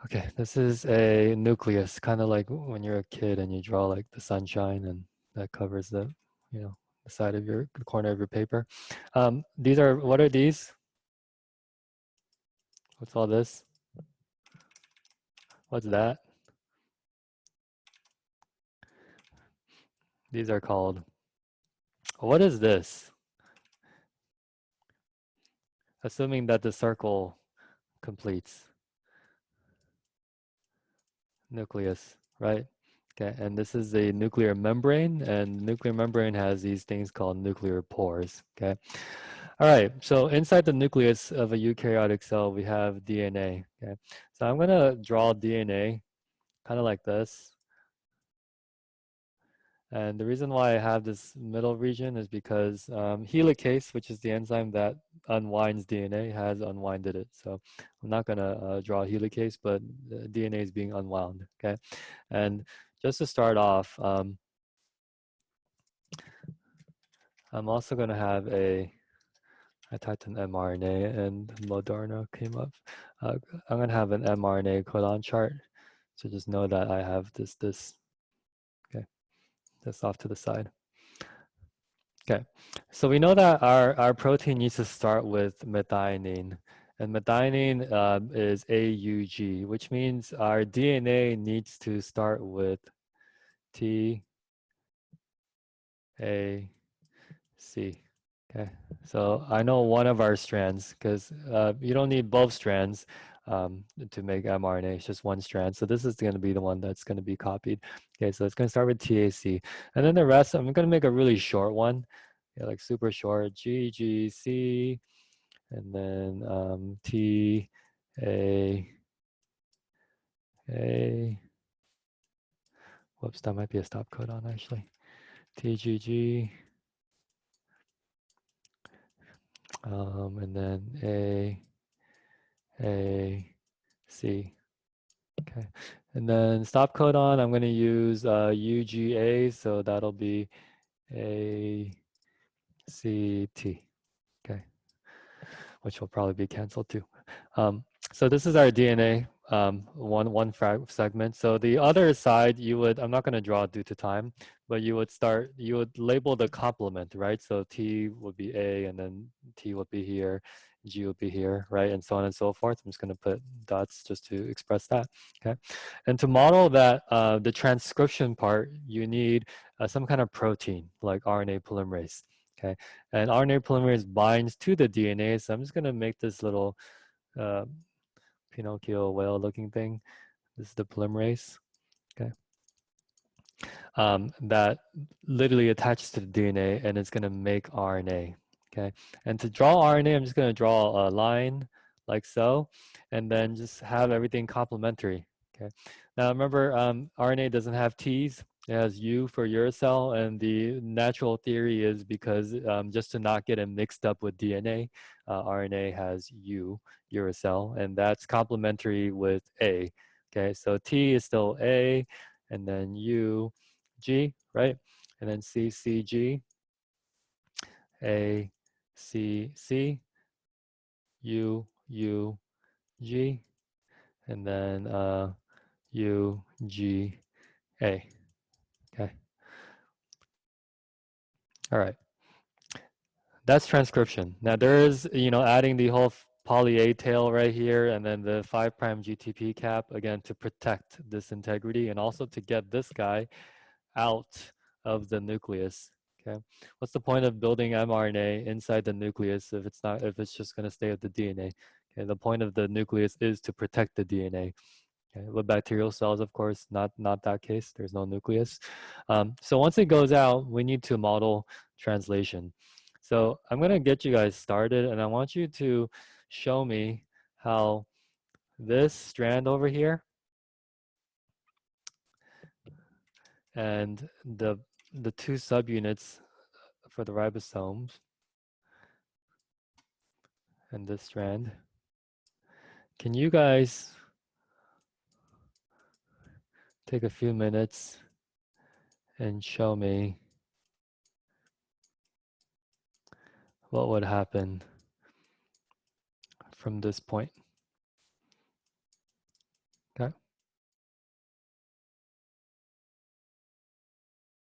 Okay, this is a nucleus, kind of like when you're a kid and you draw like the sunshine and that covers the, the side of the corner of your paper. What are these? What's all this? What's that? These are called, what is this? Assuming that the circle completes. Nucleus, right? Okay, and this is a nuclear membrane, and nuclear membrane has these things called nuclear pores, okay? All right, so inside the nucleus of a eukaryotic cell, we have DNA, okay? So I'm gonna draw DNA kind of like this. And the reason why I have this middle region is because helicase, which is the enzyme that unwinds DNA, has unwinded it. So I'm not going to draw helicase, but DNA is being unwound, okay? And just to start off, I'm also going to have I typed in mRNA and Moderna came up. I'm going to have an mRNA codon chart. So just know that I have this, okay, this off to the side. Okay, so we know that our protein needs to start with methionine, and methionine is AUG, which means our DNA needs to start with T, A, C. Okay, so I know one of our strands because you don't need both strands to make mRNA. It's just one strand. So this is going to be the one that's going to be copied. Okay, so it's going to start with TAC, and then the rest I'm going to make a really short one. Yeah, like super short, GGC, and then T, A, whoops, that might be a stop codon actually. TGG, and then A, C. Okay, and then stop codon, I'm going to use UGA, so that'll be ACT. Okay, which will probably be canceled too. So this is our DNA, one segment. So the other side, I'm not going to draw due to time, but you would label the complement, right? So T would be A, and then T would be here, G would be here, right? And so on and so forth. I'm just going to put dots just to express that, okay? And to model that, the transcription part, you need some kind of protein, like RNA polymerase. Okay, and RNA polymerase binds to the DNA. So I'm just going to make this little Pinocchio whale looking thing. This is the polymerase. Okay, that literally attaches to the DNA and it's going to make RNA. Okay, and to draw RNA, I'm just going to draw a line like so, and then just have everything complementary. Okay, now remember, RNA doesn't have T's. It has U for uracil, and the natural theory is because just to not get it mixed up with DNA, RNA has U, uracil, and that's complementary with A. Okay, so T is still A, and then U, G, right? And then C, C, G, A, C, C, U, U, G, and then U, G, A. Okay. All right. That's transcription. Now there's, adding the whole poly A tail right here and then the 5' GTP cap, again, to protect this integrity and also to get this guy out of the nucleus. Okay, what's the point of building mRNA inside the nucleus if it's just going to stay with the DNA? Okay, the point of the nucleus is to protect the DNA. Okay, with bacterial cells, of course, not that case. There's no nucleus. So once it goes out, we need to model translation. So I'm going to get you guys started, and I want you to show me how this strand over here and the two subunits for the ribosomes and this strand. Can you guys take a few minutes and show me what would happen from this point?